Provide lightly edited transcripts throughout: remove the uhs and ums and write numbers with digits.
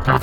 Hello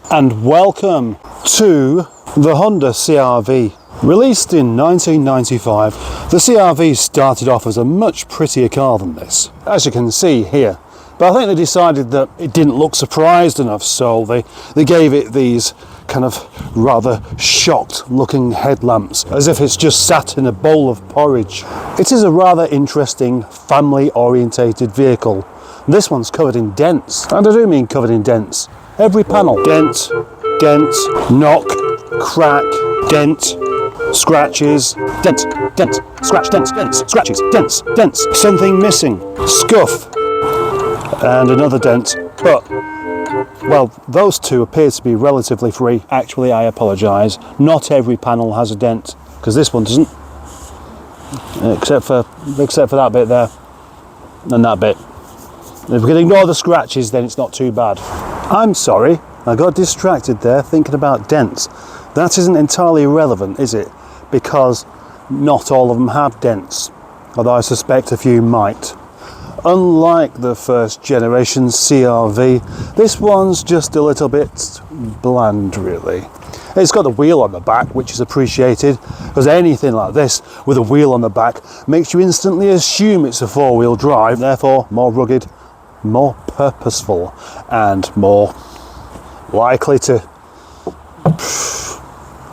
and welcome to the Honda CR-V. Released in 1995, the CR-V started off as a much prettier car than this, as you can see here. But I think they decided that it didn't look surprised enough, so they gave it these kind of rather shocked looking headlamps, as if it's just sat in a bowl of porridge. It is a rather interesting family orientated vehicle. This one's covered in dents, and I do mean covered in dents. Every panel, dent, dent, knock, crack, dent, scratches, dent, dent, scratch, dents, dents, scratches, dents, dents, something missing, scuff, and another dent. But, well, those two appear to be relatively free. Actually, I apologise, not every panel has a dent, because this one doesn't, except for that bit there, and that bit. If we can ignore the scratches, then it's not too bad. I'm sorry, I got distracted there thinking about dents. That isn't entirely irrelevant, is it? Because not all of them have dents, although I suspect a few might. Unlike the first generation CR-V, this one's just a little bit bland, really. It's got the wheel on the back, which is appreciated, because anything like this with a wheel on the back makes you instantly assume it's a four-wheel drive, therefore more rugged, more purposeful, and more likely to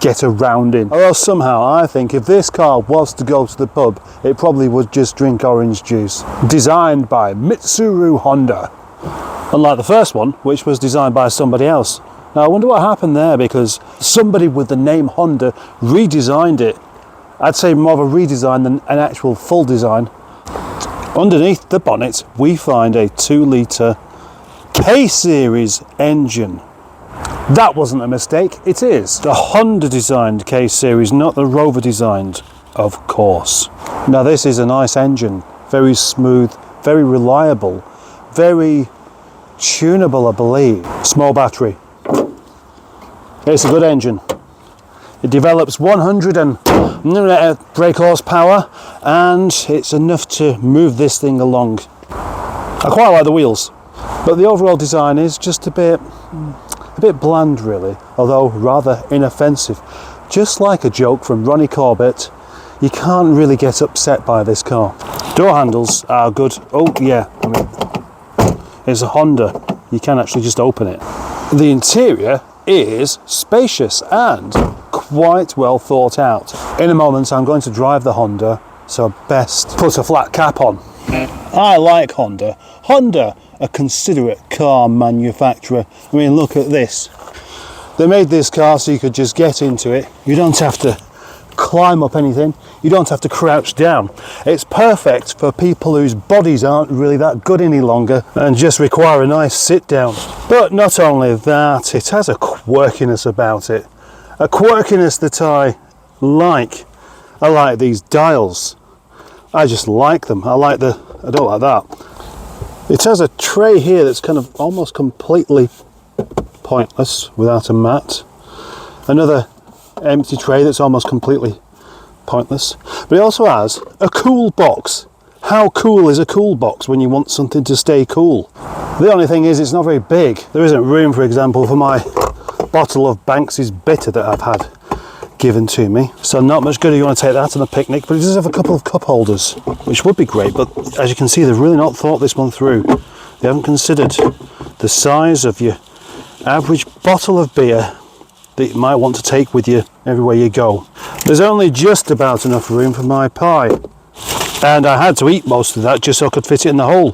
get around in. Although somehow I think if this car was to go to the pub, it probably would just drink orange juice. Designed by Mitsuru Honda, unlike the first one, which was designed by somebody else. Now I wonder what happened there, because somebody with the name Honda redesigned it. I'd say more of a redesign than an actual full design. Underneath the bonnet we find a 2-litre K-Series engine. That wasn't a mistake, it is the Honda designed K-Series, not the Rover designed, of course. Now this is a nice engine, very smooth, very reliable, very tunable, I believe. Small battery. It's a good engine. It develops 100 brake horsepower, and it's enough to move this thing along. I quite like the wheels, but the overall design is just a bit bland, really, although rather inoffensive. Just like a joke from Ronnie Corbett, you can't really get upset by this car. Door handles are good. Oh yeah, I mean, it's a Honda. You can actually just open it. The interior is spacious and quite well thought out. In a moment I'm going to drive the Honda, so best put a flat cap on. I like Honda. Honda, a considerate car manufacturer. I mean, look at this. They made this car so you could just get into it. You don't have to climb up anything. You don't have to crouch down. It's perfect for people whose bodies aren't really that good any longer and just require a nice sit down. But not only that, it has a quirkiness about it. A quirkiness that I like. I like these dials. I just like them. I don't like that. It has a tray here that's kind of almost completely pointless without a mat. Another empty tray that's almost completely pointless. But it also has a cool box. How cool is a cool box when you want something to stay cool? The only thing is it's not very big. There isn't room, for example, for my bottle of Banks's bitter that I've had given to me. So not much good if you want to take that on a picnic, but it does have a couple of cup holders, which would be great, but as you can see, they've really not thought this one through. They haven't considered the size of your average bottle of beer that you might want to take with you everywhere you go. There's only just about enough room for my pie, and I had to eat most of that just so I could fit it in the hole.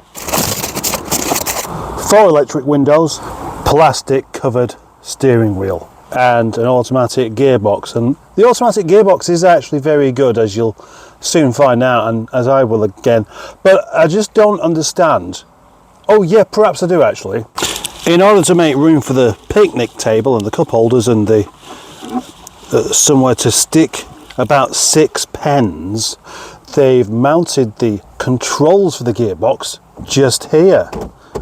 4 electric windows, plastic covered steering wheel, and an automatic gearbox. And the automatic gearbox is actually very good, as you'll soon find out, and as I will again. But I just don't understand. Oh yeah, perhaps I do actually. In order to make room for the picnic table and the cup holders and the somewhere to stick about 6 pens, they've mounted the controls for the gearbox just here.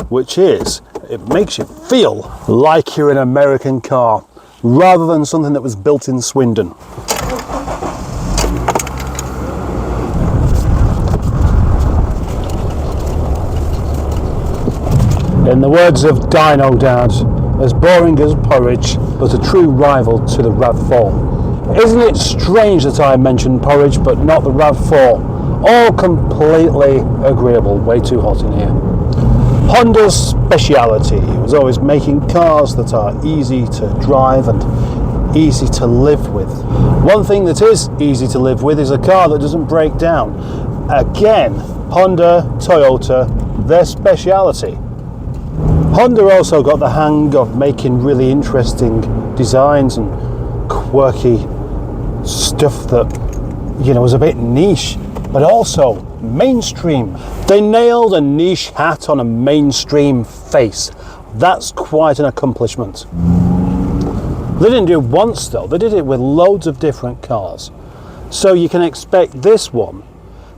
which is it makes you feel like you're in an American car rather than something that was built in Swindon. In the words of Dino Dad, as boring as porridge, but a true rival to the RAV4. Isn't it strange that I mentioned porridge but not the RAV4? All completely agreeable. Way too hot in here. Honda's speciality was always making cars that are easy to drive and easy to live with. One thing that is easy to live with is a car that doesn't break down. Again, Honda, Toyota, their speciality. Honda also got the hang of making really interesting designs and quirky stuff that, you know, was a bit niche, but also mainstream. They nailed a niche hat on a mainstream face. That's quite an accomplishment. They didn't do it once though, they did it with loads of different cars. So you can expect this one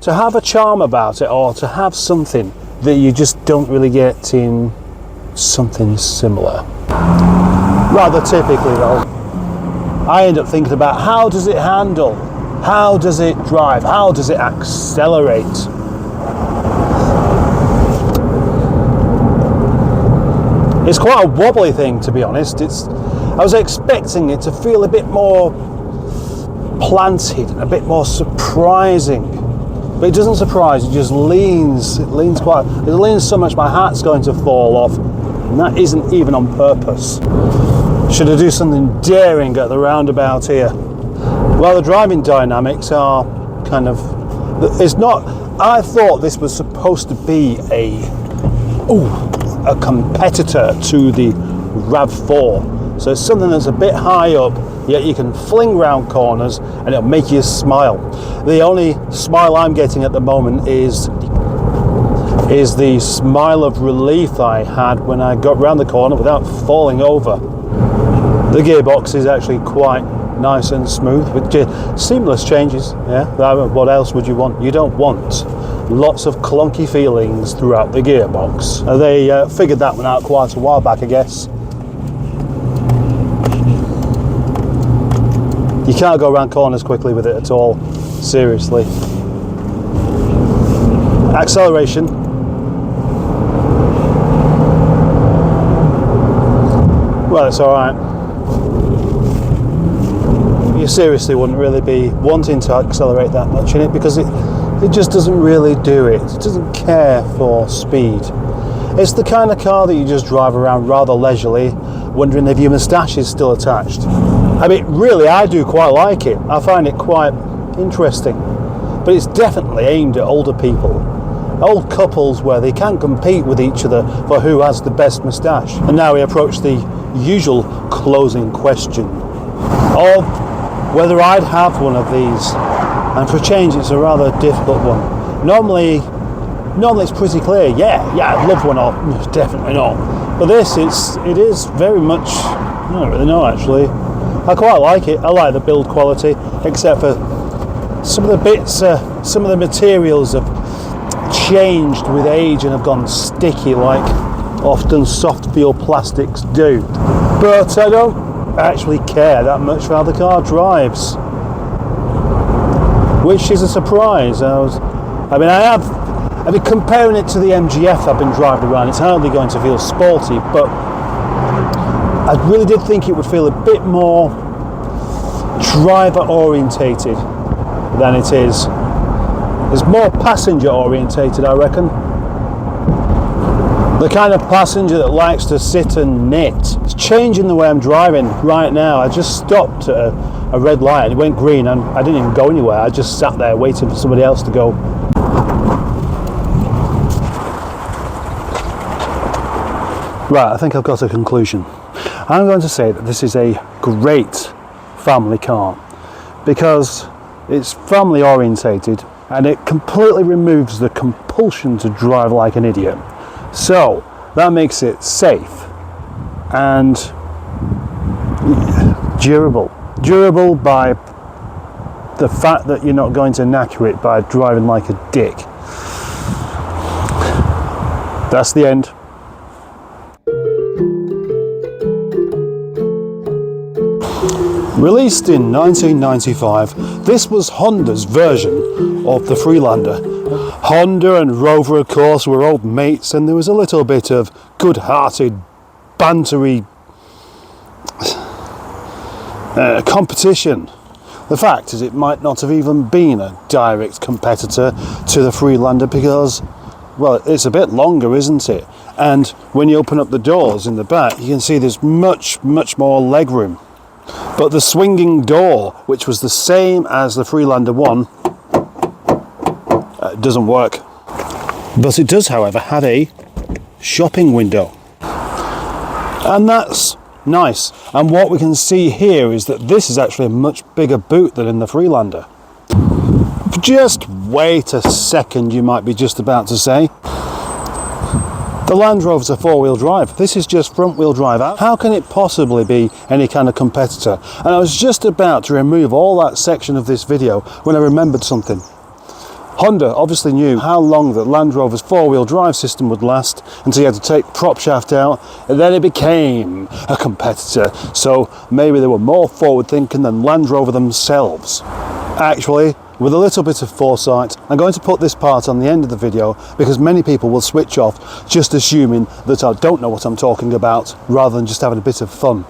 to have a charm about it, or to have something that you just don't really get in something similar. Rather typically though, I end up thinking about how does it handle, how does it drive, how does it accelerate. It's quite a wobbly thing, to be honest. I was expecting it to feel a bit more planted, a bit more surprising. But it doesn't surprise, it just leans. It leans so much my hat's going to fall off. And that isn't even on purpose. Should I do something daring at the roundabout here? Well, the driving dynamics are kind of... It's not... I thought this was supposed to be a competitor to the RAV4. So it's something that's a bit high up, yet you can fling round corners and it'll make you smile. The only smile I'm getting at the moment is the smile of relief I had when I got round the corner without falling over. The gearbox is actually quite nice and smooth with seamless changes. Yeah, what else would you want? You don't want lots of clunky feelings throughout the gearbox. They figured that one out quite a while back, I guess. You can't go around corners quickly with it at all, seriously. Acceleration. Well, it's alright. You seriously wouldn't really be wanting to accelerate that much in it because it just doesn't really do it. It doesn't care for speed. It's the kind of car that you just drive around rather leisurely, wondering if your moustache is still attached. I mean, really, I do quite like it. I find it quite interesting. But it's definitely aimed at older people. Old couples where they can't compete with each other for who has the best moustache. And now we approach the usual closing question of whether I'd have one of these. And for a change, it's a rather difficult one. Normally it's pretty clear. Yeah, I'd love one, or definitely not. But this, it is very much, I don't really know actually. I quite like it. I like the build quality, except for some of the bits, some of the materials have changed with age and have gone sticky like often soft feel plastics do. But I don't actually care that much for how the car drives, which is a surprise. I mean, comparing it to the MGF I've been driving around, it's hardly going to feel sporty, but I really did think it would feel a bit more driver orientated than it is. It's more passenger orientated, I reckon. The kind of passenger that likes to sit and knit. It's changing the way I'm driving right now. I just stopped at a red light and it went green and I didn't even go anywhere. I just sat there waiting for somebody else to go. Right, I think I've got a conclusion. I'm going to say that this is a great family car because it's family orientated and it completely removes the compulsion to drive like an idiot. So that makes it safe and durable. Durable by the fact that you're not going to knacker it by driving like a dick. That's the end. Released in 1995, this was Honda's version of the Freelander. Honda and Rover, of course, were old mates, and there was a little bit of good-hearted, bantery competition. The fact is, it might not have even been a direct competitor to the Freelander because, well, it's a bit longer, isn't it? And when you open up the doors in the back, you can see there's much more legroom. But the swinging door, which was the same as the Freelander 1, doesn't work. But it does, however, have a shopping window. And that's nice. And what we can see here is that this is actually a much bigger boot than in the Freelander. Just wait a second, you might be just about to say. The Land Rover's a four-wheel drive. This is just front-wheel drive. How can it possibly be any kind of competitor? And I was just about to remove all that section of this video when I remembered something. Honda obviously knew how long that Land Rover's four-wheel drive system would last until you had to take prop shaft out, and then it became a competitor. So maybe they were more forward-thinking than Land Rover themselves. Actually, with a little bit of foresight, I'm going to put this part on the end of the video because many people will switch off just assuming that I don't know what I'm talking about rather than just having a bit of fun.